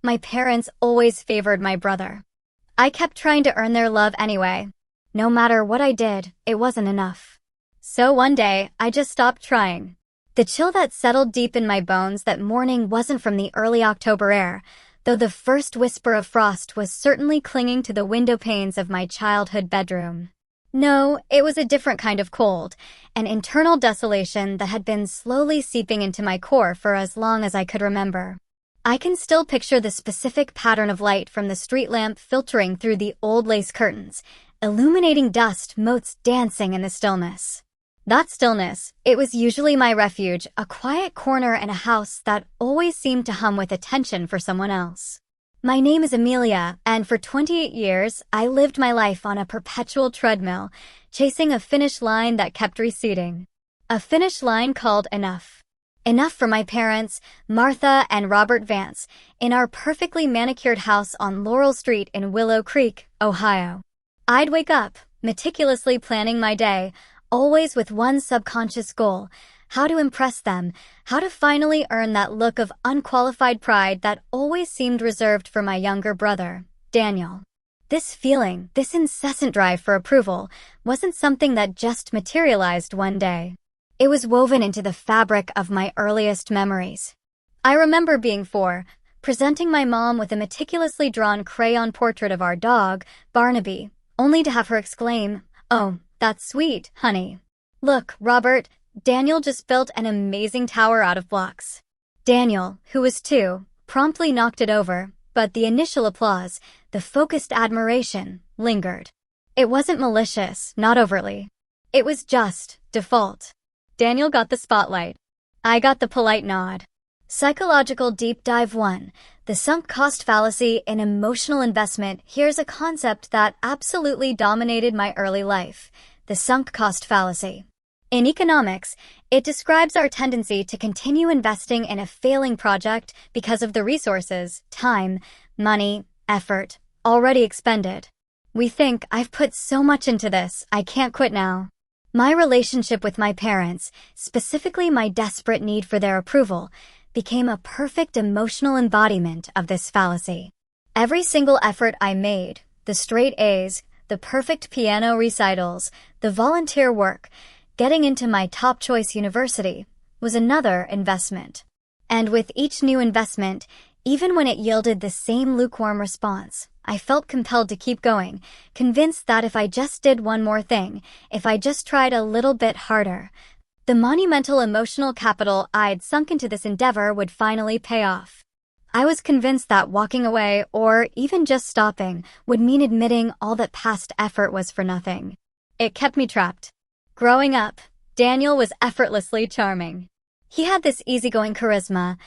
My parents always favored my brother. I kept trying to earn their love anyway. No matter what I did, it wasn't enough. So one day, I just stopped trying. The chill that settled deep in my bones that morning wasn't from the early October air, though the first whisper of frost was certainly clinging to the window panes of my childhood bedroom. No, it was a different kind of cold, an internal desolation that had been slowly seeping into my core for as long as I could remember. I can still picture the specific pattern of light from the street lamp filtering through the old lace curtains, illuminating dust motes dancing in the stillness. That stillness, it was usually my refuge, a quiet corner in a house that always seemed to hum with attention for someone else. My name is Amelia, and for 28 years, I lived my life on a perpetual treadmill, chasing a finish line that kept receding. A finish line called enough. Enough for my parents, Martha and Robert Vance, in our perfectly manicured house on Laurel Street in Willow Creek, Ohio. I'd wake up, meticulously planning my day, always with one subconscious goal: how to impress them, how to finally earn that look of unqualified pride that always seemed reserved for my younger brother, Daniel. This feeling, this incessant drive for approval, wasn't something that just materialized one day. It was woven into the fabric of my earliest memories. I remember being 4, presenting my mom with a meticulously drawn crayon portrait of our dog, Barnaby, only to have her exclaim, "Oh, that's sweet, honey. Look, Robert, Daniel just built an amazing tower out of blocks." Daniel, who was 2, promptly knocked it over, but the initial applause, the focused admiration, lingered. It wasn't malicious, not overtly. It was just default. Daniel got the spotlight. I got the polite nod. Psychological Deep Dive 1. The Sunk Cost Fallacy in Emotional Investment. Here's a concept that absolutely dominated my early life: the sunk cost fallacy. In economics, it describes our tendency to continue investing in a failing project because of the resources, time, money, effort, already expended. We think, "I've put so much into this, I can't quit now." My relationship with my parents, specifically my desperate need for their approval, became a perfect emotional embodiment of this fallacy. Every single effort I made, the straight A's, the perfect piano recitals, the volunteer work, getting into my top choice university, was another investment. And with each new investment, even when it yielded the same lukewarm response, I felt compelled to keep going, convinced that if I just did one more thing, if I just tried a little bit harder, the monumental emotional capital I'd sunk into this endeavor would finally pay off. I was convinced that walking away, or even just stopping, would mean admitting all that past effort was for nothing. It kept me trapped. Growing up, Daniel was effortlessly charming. He had this easygoing charisma,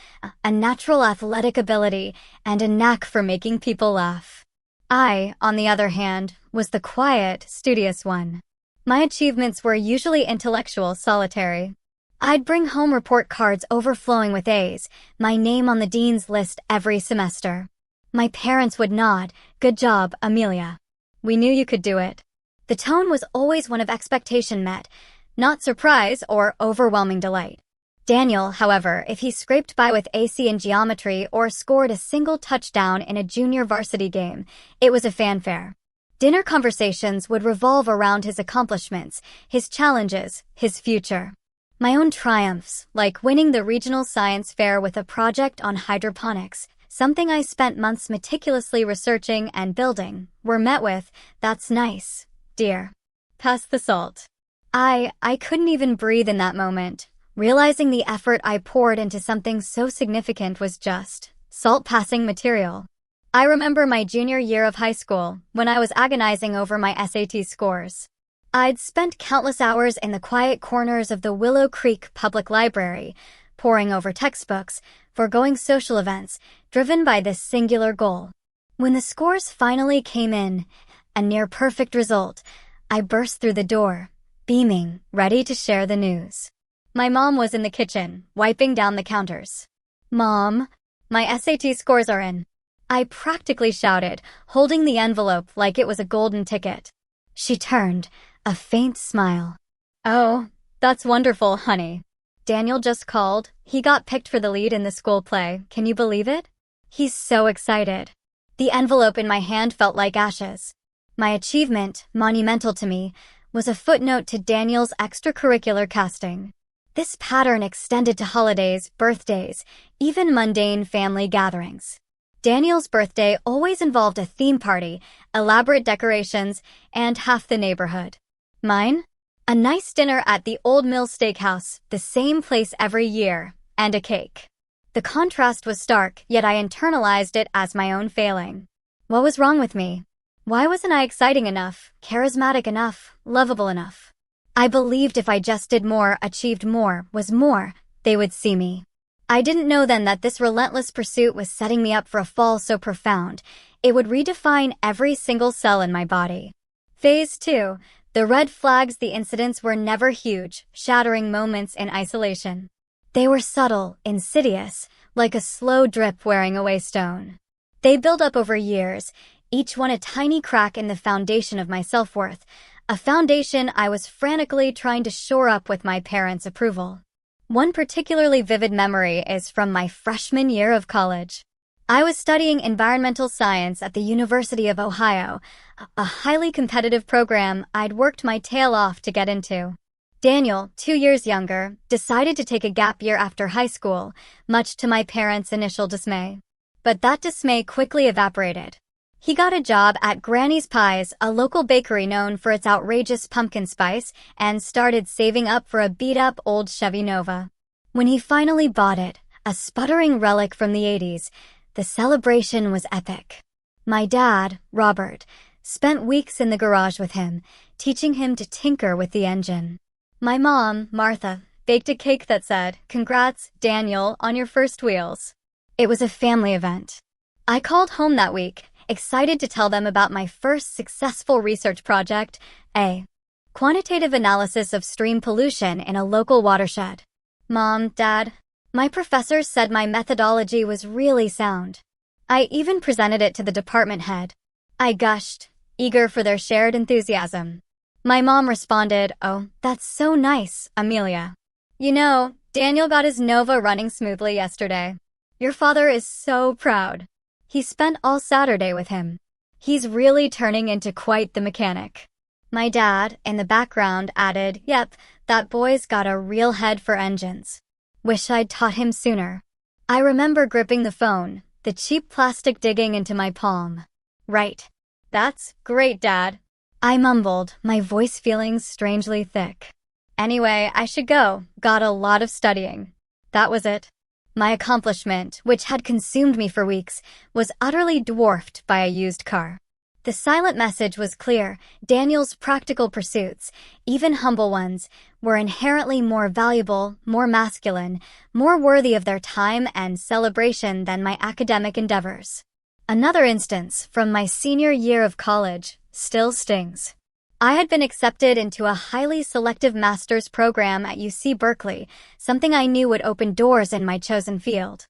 a natural athletic ability, and a knack for making people laugh. I, on the other hand, was the quiet, studious one. My achievements were usually intellectual, solitary. I'd bring home report cards overflowing with A's, my name on the dean's list every semester. My parents would nod, "Good job, Amelia. We knew you could do it." The tone was always one of expectation met, not surprise or overwhelming delight. Daniel, however, if he scraped by with AC in geometry or scored a single touchdown in a junior varsity game, it was a fanfare. Dinner conversations would revolve around his accomplishments, his challenges, his future. My own triumphs, like winning the regional science fair with a project on hydroponics, something I spent months meticulously researching and building, were met with, "That's nice, dear. Pass the salt." I couldn't even breathe in that moment, realizing the effort I poured into something so significant was just salt-passing material. I remember my junior year of high school, when I was agonizing over my SAT scores. I'd spent countless hours in the quiet corners of the Willow Creek Public Library, poring over textbooks, foregoing social events, driven by this singular goal. When the scores finally came in, a near-perfect result, I burst through the door, beaming, ready to share the news. My mom was in the kitchen, wiping down the counters. "Mom, my SAT scores are in." I practically shouted, holding the envelope like it was a golden ticket. She turned, a faint smile. "Oh, that's wonderful, honey. Daniel just called. He got picked for the lead in the school play. Can you believe it? He's so excited. The envelope in my hand felt like ashes. My achievement, monumental to me, was a footnote to Daniel's extracurricular casting. This pattern extended to holidays, birthdays, even mundane family gatherings. Daniel's birthday always involved a theme party, elaborate decorations, and half the neighborhood. Mine? A nice dinner at the Old Mill Steakhouse, the same place every year, and a cake. The contrast was stark, yet I internalized it as my own failing. What was wrong with me? Why wasn't I exciting enough, charismatic enough, lovable enough? I believed if I just did more, achieved more, was more, they would see me. I didn't know then that this relentless pursuit was setting me up for a fall so profound, it would redefine every single cell in my body. Phase 2. The red flags. The incidents were never huge, shattering moments in isolation. They were subtle, insidious, like a slow drip wearing away stone. They built up over years, each one a tiny crack in the foundation of my self-worth, a foundation I was frantically trying to shore up with my parents' approval. One particularly vivid memory is from my freshman year of college. I was studying environmental science at the University of Ohio, a highly competitive program I'd worked my tail off to get into. Daniel, 2 years younger, decided to take a gap year after high school, much to my parents' initial dismay. But that dismay quickly evaporated. He got a job at Granny's Pies, a local bakery known for its outrageous pumpkin spice, and started saving up for a beat-up old Chevy Nova. When he finally bought it, a sputtering relic from the 80s, the celebration was epic. My dad, Robert, spent weeks in the garage with him, teaching him to tinker with the engine. My mom, Martha, baked a cake that said, "Congrats, Daniel, on your first wheels." It was a family event. I called home that week, excited to tell them about my first successful research project, a quantitative analysis of stream pollution in a local watershed. Mom, Dad, my professors said my methodology was really sound. I even presented it to the department head. I gushed, eager for their shared enthusiasm. My mom responded, "Oh, that's so nice, Amelia. You know, Daniel got his Nova running smoothly yesterday. Your father is so proud. He spent all Saturday with him. He's really turning into quite the mechanic." My dad, in the background, added, "Yep, that boy's got a real head for engines. Wish I'd taught him sooner." I remember gripping the phone, the cheap plastic digging into my palm. "Right. That's great, Dad," I mumbled, my voice feeling strangely thick. "Anyway, I should go. Got a lot of studying." That was it. My accomplishment, which had consumed me for weeks, was utterly dwarfed by a used car. The silent message was clear. Daniel's practical pursuits, even humble ones, were inherently more valuable, more masculine, more worthy of their time and celebration than my academic endeavors. Another instance, from my senior year of college, still stings. I had been accepted into a highly selective master's program at UC Berkeley, something I knew would open doors in my chosen field.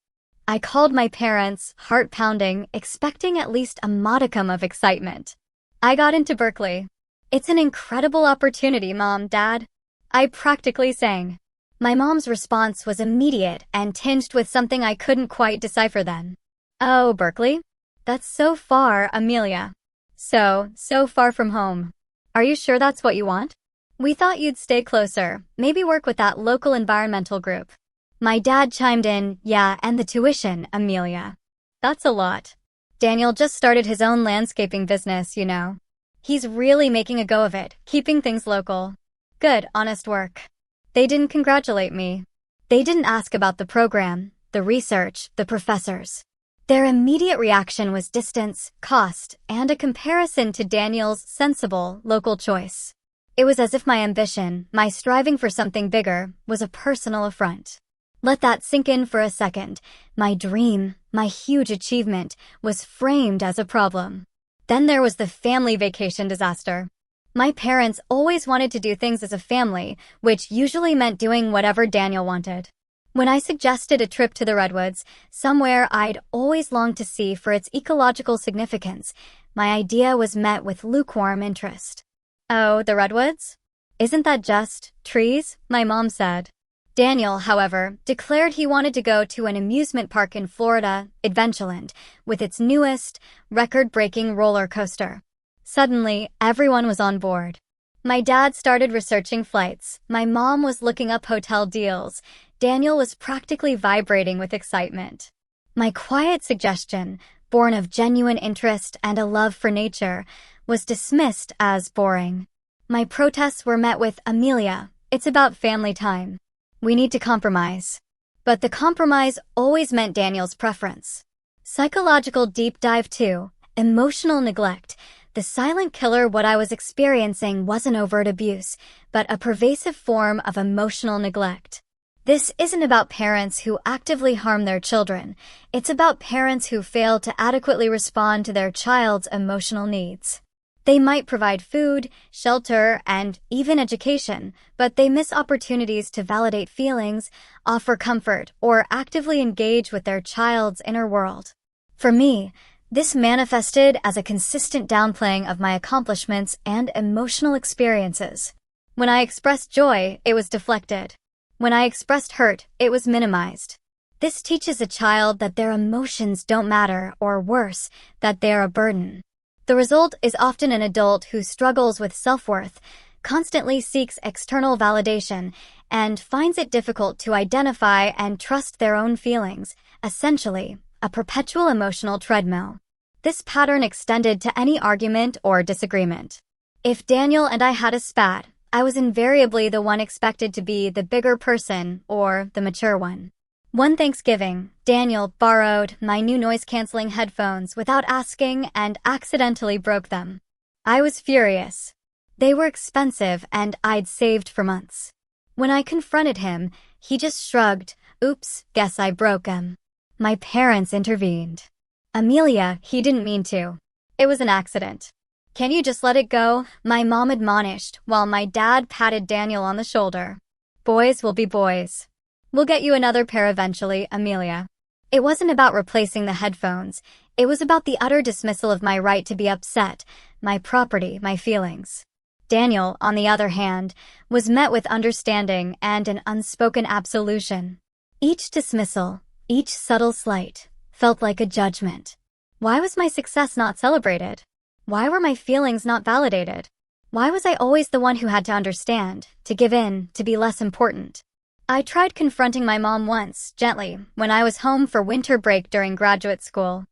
I called my parents, heart pounding, expecting at least a modicum of excitement. "I got into Berkeley. It's an incredible opportunity, Mom, Dad," I practically sang. My mom's response was immediate and tinged with something I couldn't quite decipher then. "Oh, Berkeley? That's so far, Amelia. So far from home. Are you sure that's what you want? We thought you'd stay closer, maybe work with that local environmental group." My dad chimed in, "Yeah, and the tuition, Amelia. That's a lot. Daniel just started his own landscaping business, you know. He's really making a go of it, keeping things local. Good, honest work." They didn't congratulate me. They didn't ask about the program, the research, the professors. Their immediate reaction was distance, cost, and a comparison to Daniel's sensible, local choice. It was as if my ambition, my striving for something bigger, was a personal affront. Let that sink in for a second. My dream, my huge achievement, was framed as a problem. Then there was the family vacation disaster. My parents always wanted to do things as a family, which usually meant doing whatever Daniel wanted. When I suggested a trip to the Redwoods, somewhere I'd always longed to see for its ecological significance, my idea was met with lukewarm interest. "Oh, the Redwoods? Isn't that just trees?" my mom said. Daniel, however, declared he wanted to go to an amusement park in Florida, Adventureland, with its newest, record-breaking roller coaster. Suddenly, everyone was on board. My dad started researching flights, my mom was looking up hotel deals, Daniel was practically vibrating with excitement. My quiet suggestion, born of genuine interest and a love for nature, was dismissed as boring. My protests were met with, "Amelia, it's about family time. We need to compromise." But the compromise always meant Daniel's preference. Psychological deep dive 2, emotional neglect. The silent killer. What I was experiencing wasn't overt abuse, but a pervasive form of emotional neglect. This isn't about parents who actively harm their children. It's about parents who fail to adequately respond to their child's emotional needs. They might provide food, shelter, and even education, but they miss opportunities to validate feelings, offer comfort, or actively engage with their child's inner world. For me, this manifested as a consistent downplaying of my accomplishments and emotional experiences. When I expressed joy, it was deflected. When I expressed hurt, it was minimized. This teaches a child that their emotions don't matter, or worse, that they are a burden. The result is often an adult who struggles with self-worth, constantly seeks external validation, and finds it difficult to identify and trust their own feelings, essentially, a perpetual emotional treadmill. This pattern extended to any argument or disagreement. If Daniel and I had a spat, I was invariably the one expected to be the bigger person or the mature one. One Thanksgiving, Daniel borrowed my new noise-canceling headphones without asking and accidentally broke them. I was furious. They were expensive and I'd saved for months. When I confronted him, he just shrugged. "Oops, guess I broke 'em." My parents intervened. "Amelia, he didn't mean to. It was an accident. Can you just let it go?" my mom admonished while my dad patted Daniel on the shoulder. "Boys will be boys. We'll get you another pair eventually, Amelia." It wasn't about replacing the headphones. It was about the utter dismissal of my right to be upset, my property, my feelings. Daniel, on the other hand, was met with understanding and an unspoken absolution. Each dismissal, each subtle slight, felt like a judgment. Why was my success not celebrated? Why were my feelings not validated? Why was I always the one who had to understand, to give in, to be less important? I tried confronting my mom once, gently, when I was home for winter break during graduate school.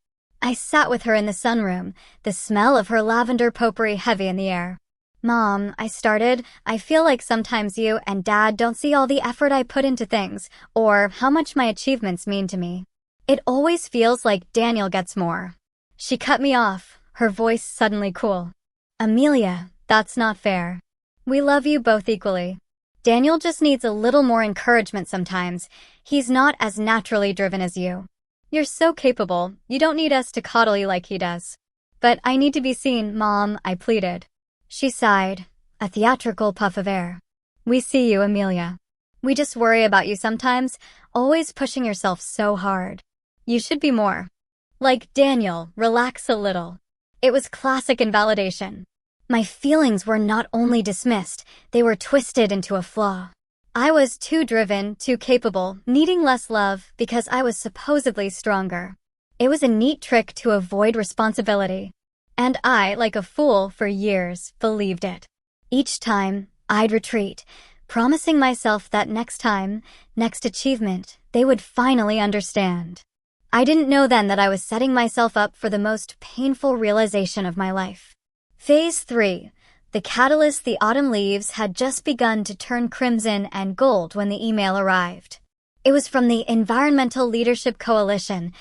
I sat with her in the sunroom, the smell of her lavender potpourri heavy in the air. "Mom," I started, "I feel like sometimes you and Dad don't see all the effort I put into things, or how much my achievements mean to me. It always feels like Daniel gets more." She cut me off, her voice suddenly cool. "Amelia, that's not fair. We love you both equally. Daniel just needs a little more encouragement sometimes. He's not as naturally driven as you. You're so capable, you don't need us to coddle you like he does." "But I need to be seen, Mom," I pleaded. She sighed, a theatrical puff of air. "We see you, Amelia. We just worry about you sometimes, always pushing yourself so hard. You should be more like Daniel, relax a little." It was classic invalidation. My feelings were not only dismissed, they were twisted into a flaw. I was too driven, too capable, needing less love because I was supposedly stronger. It was a neat trick to avoid responsibility. And I, like a fool for years, believed it. Each time, I'd retreat, promising myself that next time, next achievement, they would finally understand. I didn't know then that I was setting myself up for the most painful realization of my life. Phase 3. The catalyst. The autumn leaves had just begun to turn crimson and gold when the email arrived. It was from the Environmental Leadership Coalition,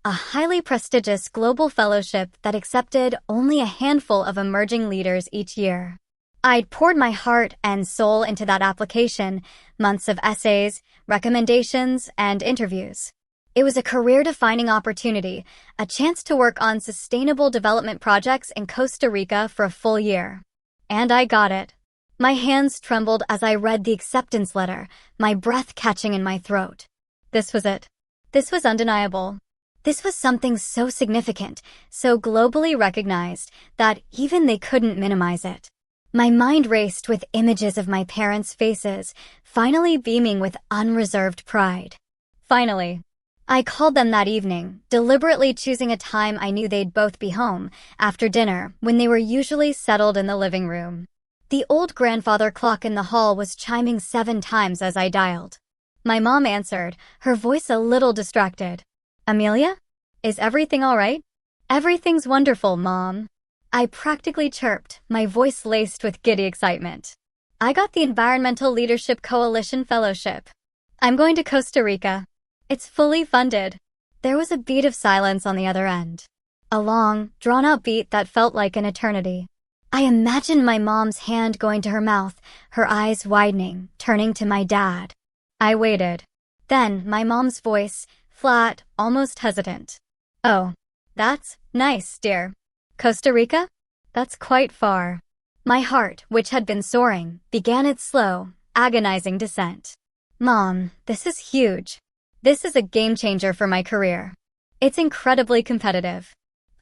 a highly prestigious global fellowship that accepted only a handful of emerging leaders each year. I'd poured my heart and soul into that application, months of essays, recommendations, and interviews. It was a career-defining opportunity, a chance to work on sustainable development projects in Costa Rica for a full year. And I got it. My hands trembled as I read the acceptance letter, my breath catching in my throat. This was it. This was undeniable. This was something so significant, so globally recognized, that even they couldn't minimize it. My mind raced with images of my parents' faces, finally beaming with unreserved pride. Finally. I called them that evening, deliberately choosing a time I knew they'd both be home, after dinner, when they were usually settled in the living room. The old grandfather clock in the hall was chiming 7 times as I dialed. My mom answered, her voice a little distracted. "Amelia? Is everything all right?" "Everything's wonderful, Mom." I practically chirped, my voice laced with giddy excitement. "I got the Environmental Leadership Coalition Fellowship. I'm going to Costa Rica. It's fully funded." There was a beat of silence on the other end. A long, drawn-out beat that felt like an eternity. I imagined my mom's hand going to her mouth, her eyes widening, turning to my dad. I waited. Then, my mom's voice, flat, almost hesitant. "Oh, that's nice, dear. Costa Rica? That's quite far." My heart, which had been soaring, began its slow, agonizing descent. "Mom, this is huge. This is a game-changer for my career. It's incredibly competitive."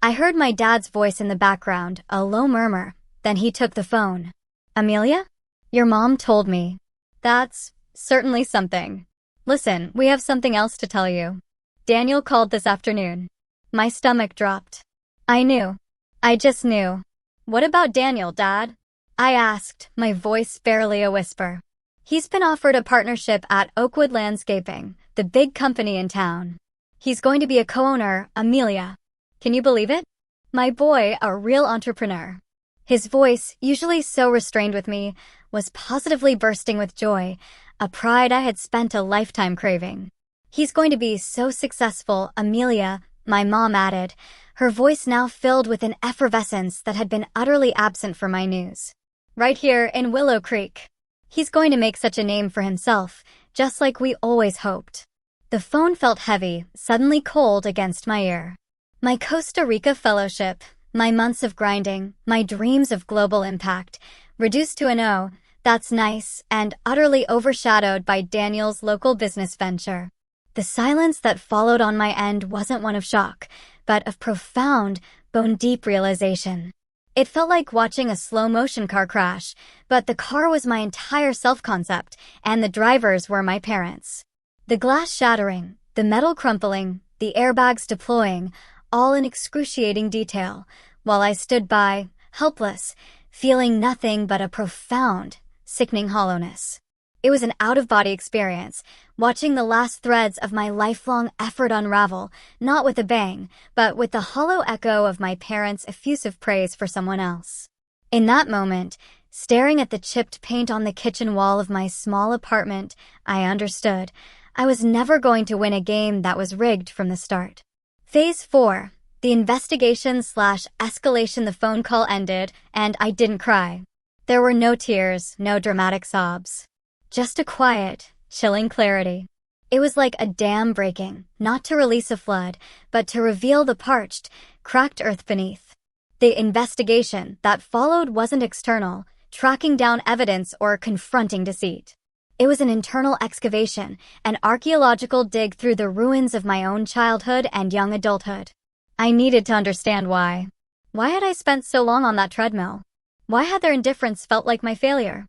I heard my dad's voice in the background, a low murmur. Then he took the phone. "Amelia? Your mom told me." "That's certainly something. Listen, we have something else to tell you. Daniel called this afternoon." My stomach dropped. I knew. I just knew. "What about Daniel, Dad?" I asked, my voice barely a whisper. "He's been offered a partnership at Oakwood Landscaping, the big company in town. He's going to be a co-owner, Amelia. Can you believe it? My boy, a real entrepreneur." His voice, usually so restrained with me, was positively bursting with joy, a pride I had spent a lifetime craving. "He's going to be so successful, Amelia," my mom added, her voice now filled with an effervescence that had been utterly absent from my news. "Right here in Willow Creek. He's going to make such a name for himself, just like we always hoped." The phone felt heavy, suddenly cold against my ear. My Costa Rica fellowship, my months of grinding, my dreams of global impact, reduced to an "oh, that's nice," and utterly overshadowed by Daniel's local business venture. The silence that followed on my end wasn't one of shock, but of profound, bone-deep realization. It felt like watching a slow-motion car crash, but the car was my entire self-concept, and the drivers were my parents. The glass shattering, the metal crumpling, the airbags deploying, all in excruciating detail, while I stood by, helpless, feeling nothing but a profound, sickening hollowness. It was an out-of-body experience, watching the last threads of my lifelong effort unravel, not with a bang, but with the hollow echo of my parents' effusive praise for someone else. In that moment, staring at the chipped paint on the kitchen wall of my small apartment, I understood I was never going to win a game that was rigged from the start. Phase 4. The investigation/escalation. The phone call ended, and I didn't cry. There were no tears, no dramatic sobs. Just a quiet, chilling clarity. It was like a dam breaking, not to release a flood, but to reveal the parched, cracked earth beneath. The investigation that followed wasn't external, tracking down evidence or confronting deceit. It was an internal excavation, an archaeological dig through the ruins of my own childhood and young adulthood. I needed to understand why. Why had I spent so long on that treadmill? Why had their indifference felt like my failure?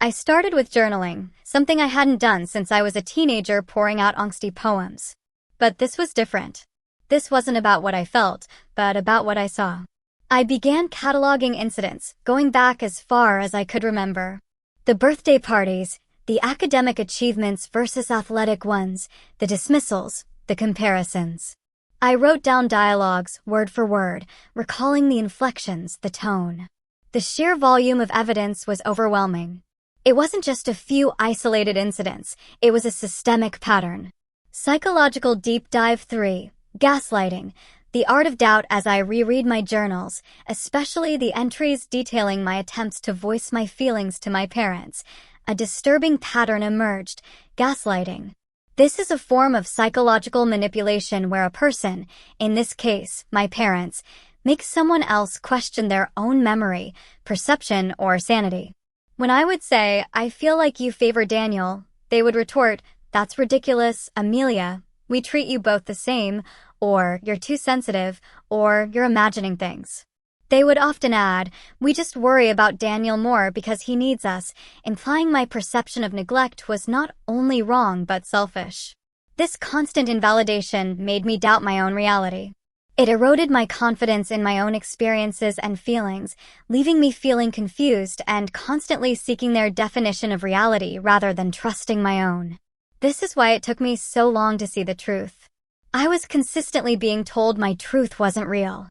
I started with journaling, something I hadn't done since I was a teenager pouring out angsty poems. But this was different. This wasn't about what I felt, but about what I saw. I began cataloging incidents, going back as far as I could remember. The birthday parties, the academic achievements versus athletic ones, the dismissals, the comparisons. I wrote down dialogues, word for word, recalling the inflections, the tone. The sheer volume of evidence was overwhelming. It wasn't just a few isolated incidents, it was a systemic pattern. Psychological Deep Dive 3. Gaslighting. The art of doubt. As I reread my journals, especially the entries detailing my attempts to voice my feelings to my parents, a disturbing pattern emerged: gaslighting. This is a form of psychological manipulation where a person, in this case, my parents, makes someone else question their own memory, perception, or sanity. When I would say, "I feel like you favor Daniel," they would retort, "That's ridiculous, Amelia. We treat you both the same," or "You're too sensitive," or "You're imagining things." They would often add, "We just worry about Daniel more because he needs us," implying my perception of neglect was not only wrong but selfish. This constant invalidation made me doubt my own reality. It eroded my confidence in my own experiences and feelings, leaving me feeling confused and constantly seeking their definition of reality rather than trusting my own. This is why it took me so long to see the truth. I was consistently being told my truth wasn't real.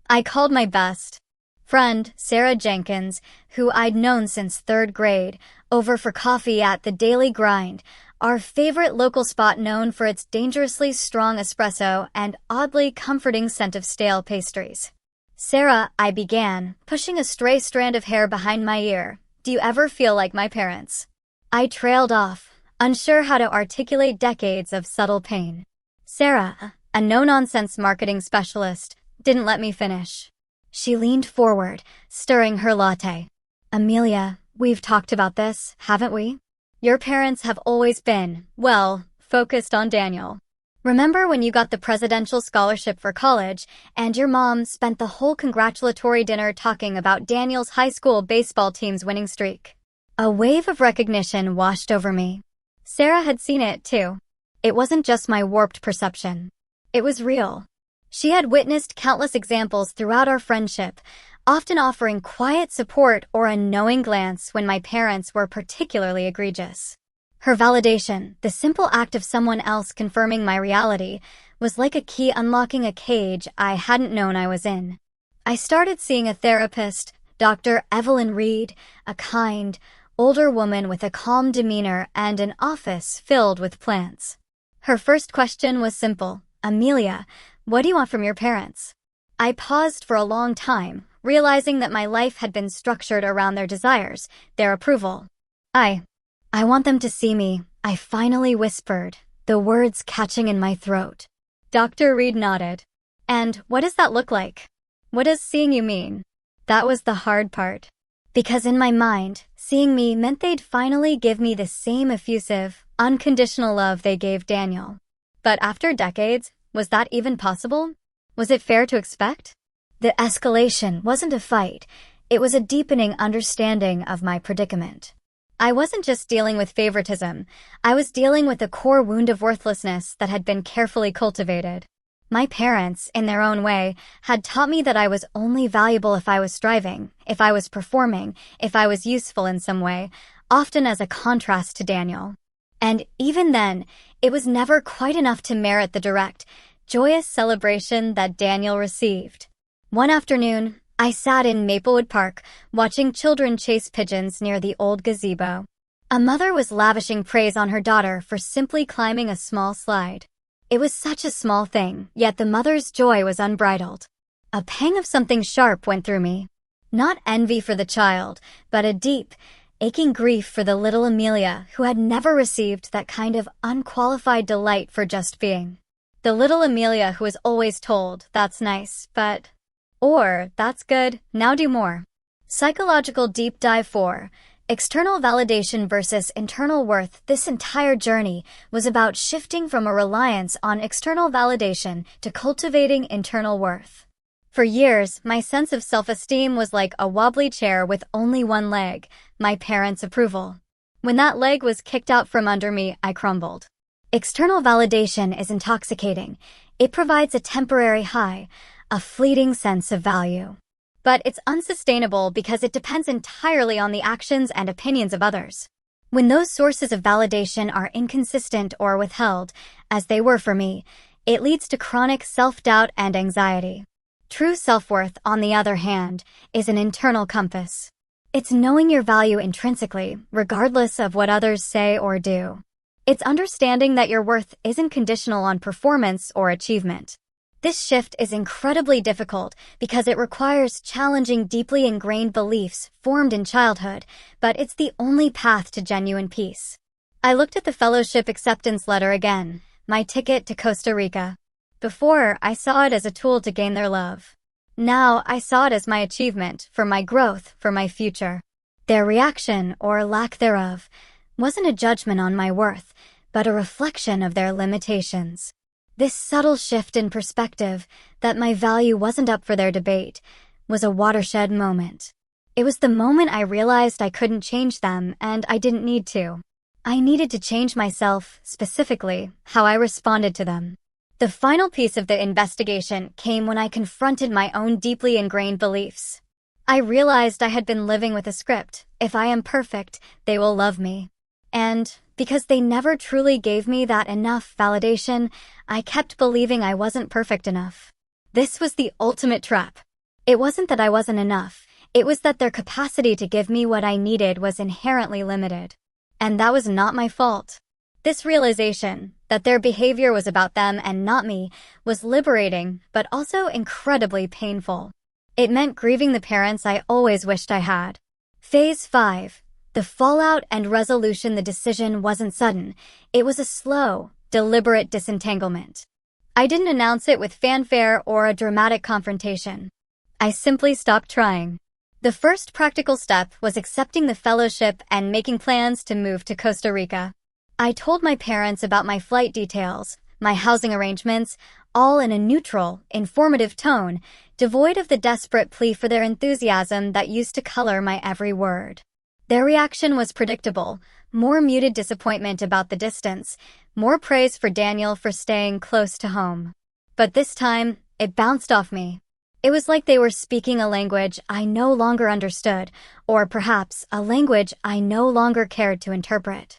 I called my best friend, Sarah Jenkins, who I'd known since 3rd grade, over for coffee at the Daily Grind, our favorite local spot known for its dangerously strong espresso and oddly comforting scent of stale pastries. "Sarah," I began, pushing a stray strand of hair behind my ear, "do you ever feel like my parents?" I trailed off, unsure how to articulate decades of subtle pain. Sarah, a no-nonsense marketing specialist, didn't let me finish. She leaned forward, stirring her latte. "Amelia, we've talked about this, haven't we? Your parents have always been, well, focused on Daniel. Remember when you got the presidential scholarship for college, and your mom spent the whole congratulatory dinner talking about Daniel's high school baseball team's winning streak?" A wave of recognition washed over me. Sarah had seen it, too. It wasn't just my warped perception. It was real. She had witnessed countless examples throughout our friendship, often offering quiet support or a knowing glance when my parents were particularly egregious. Her validation, the simple act of someone else confirming my reality, was like a key unlocking a cage I hadn't known I was in. I started seeing a therapist, Dr. Evelyn Reed, a kind, older woman with a calm demeanor and an office filled with plants. Her first question was simple: "Amelia, what do you want from your parents?" I paused for a long time, realizing that my life had been structured around their desires, their approval. I want them to see me," I finally whispered, the words catching in my throat. Dr. Reed nodded. "And what does that look like? What does seeing you mean?" That was the hard part. Because in my mind, seeing me meant they'd finally give me the same effusive, unconditional love they gave Daniel. But after decades, was that even possible? Was it fair to expect? The escalation wasn't a fight. It was a deepening understanding of my predicament. I wasn't just dealing with favoritism. I was dealing with a core wound of worthlessness that had been carefully cultivated. My parents, in their own way, had taught me that I was only valuable if I was striving, if I was performing, if I was useful in some way, often as a contrast to Daniel. And even then, it was never quite enough to merit the direct, joyous celebration that Daniel received. One afternoon, I sat in Maplewood Park, watching children chase pigeons near the old gazebo. A mother was lavishing praise on her daughter for simply climbing a small slide. It was such a small thing, yet the mother's joy was unbridled. A pang of something sharp went through me. Not envy for the child, but a deep, aching grief for the little Amelia who had never received that kind of unqualified delight for just being. The little Amelia who was always told, "That's nice, but..." or "That's good, now do more." Psychological Deep Dive 4. External validation versus internal worth. This entire journey was about shifting from a reliance on external validation to cultivating internal worth. For years, my sense of self-esteem was like a wobbly chair with only one leg, my parents' approval. When that leg was kicked out from under me, I crumbled. External validation is intoxicating. It provides a temporary high, a fleeting sense of value. But it's unsustainable because it depends entirely on the actions and opinions of others. When those sources of validation are inconsistent or withheld, as they were for me, it leads to chronic self-doubt and anxiety. True self-worth, on the other hand, is an internal compass. It's knowing your value intrinsically, regardless of what others say or do. It's understanding that your worth isn't conditional on performance or achievement. This shift is incredibly difficult because it requires challenging deeply ingrained beliefs formed in childhood, but it's the only path to genuine peace. I looked at the fellowship acceptance letter again, my ticket to Costa Rica. Before, I saw it as a tool to gain their love. Now, I saw it as my achievement, for my growth, for my future. Their reaction, or lack thereof, wasn't a judgment on my worth, but a reflection of their limitations. This subtle shift in perspective, that my value wasn't up for their debate, was a watershed moment. It was the moment I realized I couldn't change them and I didn't need to. I needed to change myself, specifically, how I responded to them. The final piece of the investigation came when I confronted my own deeply ingrained beliefs. I realized I had been living with a script: if I am perfect, they will love me. And, because they never truly gave me that enough validation, I kept believing I wasn't perfect enough. This was the ultimate trap. It wasn't that I wasn't enough, it was that their capacity to give me what I needed was inherently limited. And that was not my fault. This realization, that their behavior was about them and not me, was liberating, but also incredibly painful. It meant grieving the parents I always wished I had. Phase 5. The fallout and resolution. The decision wasn't sudden. It was a slow, deliberate disentanglement. I didn't announce it with fanfare or a dramatic confrontation. I simply stopped trying. The first practical step was accepting the fellowship and making plans to move to Costa Rica. I told my parents about my flight details, my housing arrangements, all in a neutral, informative tone, devoid of the desperate plea for their enthusiasm that used to color my every word. Their reaction was predictable: more muted disappointment about the distance, more praise for Daniel for staying close to home. But this time, it bounced off me. It was like they were speaking a language I no longer understood, or perhaps a language I no longer cared to interpret.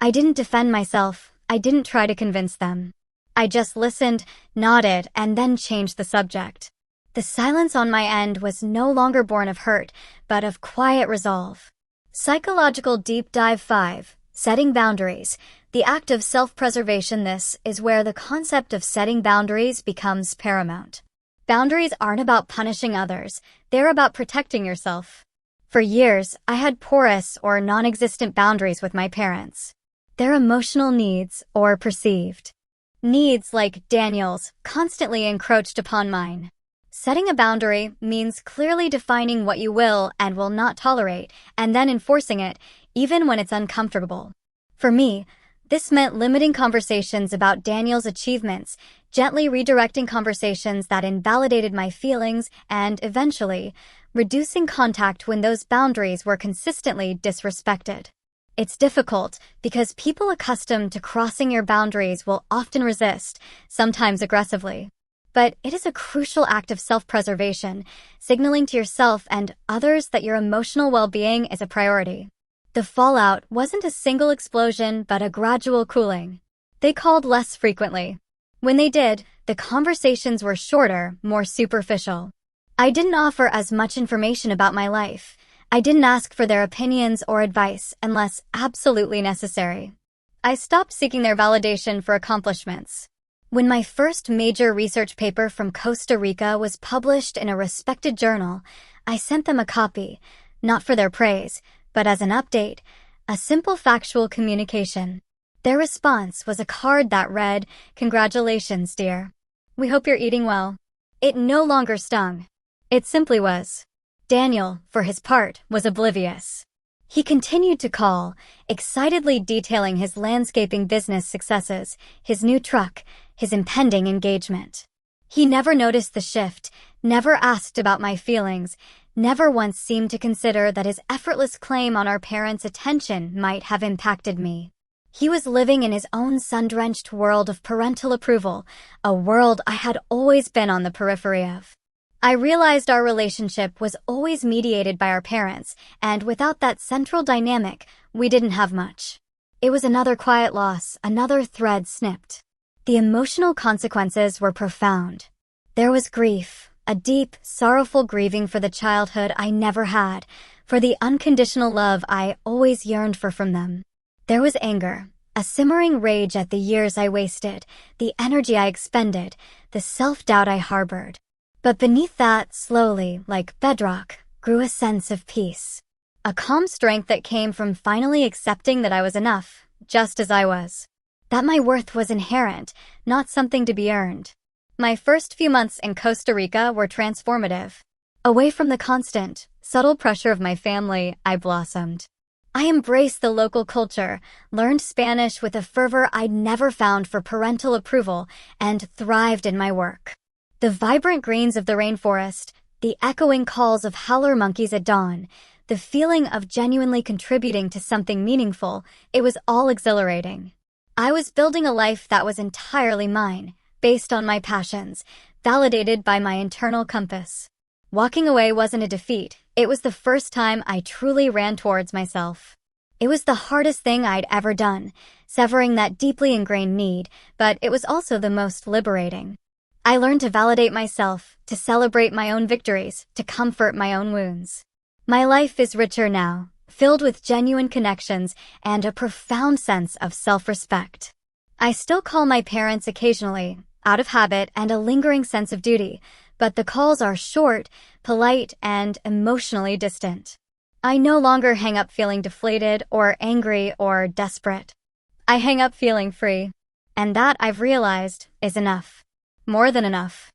I didn't defend myself, I didn't try to convince them. I just listened, nodded, and then changed the subject. The silence on my end was no longer born of hurt, but of quiet resolve. Psychological Deep Dive 5. Setting boundaries. The act of self-preservation. This is where the concept of setting boundaries becomes paramount. Boundaries aren't about punishing others, they're about protecting yourself. For years, I had porous or non-existent boundaries with my parents. Their emotional needs, or perceived needs like Daniel's, constantly encroached upon mine. Setting a boundary means clearly defining what you will and will not tolerate, and then enforcing it, even when it's uncomfortable. For me, this meant limiting conversations about Daniel's achievements, gently redirecting conversations that invalidated my feelings, and, eventually, reducing contact when those boundaries were consistently disrespected. It's difficult because people accustomed to crossing your boundaries will often resist, sometimes aggressively. But it is a crucial act of self-preservation, signaling to yourself and others that your emotional well-being is a priority. The fallout wasn't a single explosion, but a gradual cooling. They called less frequently. When they did, the conversations were shorter, more superficial. I didn't offer as much information about my life. I didn't ask for their opinions or advice unless absolutely necessary. I stopped seeking their validation for accomplishments. When my first major research paper from Costa Rica was published in a respected journal, I sent them a copy, not for their praise, but as an update, a simple factual communication. Their response was a card that read, "Congratulations, dear. We hope you're eating well." It no longer stung. It simply was. Daniel, for his part, was oblivious. He continued to call, excitedly detailing his landscaping business successes, his new truck, his impending engagement. He never noticed the shift, never asked about my feelings, never once seemed to consider that his effortless claim on our parents' attention might have impacted me. He was living in his own sun-drenched world of parental approval, a world I had always been on the periphery of. I realized our relationship was always mediated by our parents, and without that central dynamic, we didn't have much. It was another quiet loss, another thread snipped. The emotional consequences were profound. There was grief, a deep, sorrowful grieving for the childhood I never had, for the unconditional love I always yearned for from them. There was anger, a simmering rage at the years I wasted, the energy I expended, the self-doubt I harbored. But beneath that, slowly, like bedrock, grew a sense of peace. A calm strength that came from finally accepting that I was enough, just as I was. That my worth was inherent, not something to be earned. My first few months in Costa Rica were transformative. Away from the constant, subtle pressure of my family, I blossomed. I embraced the local culture, learned Spanish with a fervor I'd never found for parental approval, and thrived in my work. The vibrant greens of the rainforest, The echoing calls of howler monkeys at dawn, the feeling of genuinely contributing to something meaningful, it was all exhilarating. I was building a life that was entirely mine, based on my passions, validated by my internal compass. Walking away wasn't a defeat, it was the first time I truly ran towards myself. It was the hardest thing I'd ever done, severing that deeply ingrained need, but it was also the most liberating. I learned to validate myself, to celebrate my own victories, to comfort my own wounds. My life is richer now, filled with genuine connections and a profound sense of self-respect. I still call my parents occasionally, out of habit and a lingering sense of duty, but the calls are short, polite, and emotionally distant. I no longer hang up feeling deflated or angry or desperate. I hang up feeling free. And that, I've realized, is enough. More than enough.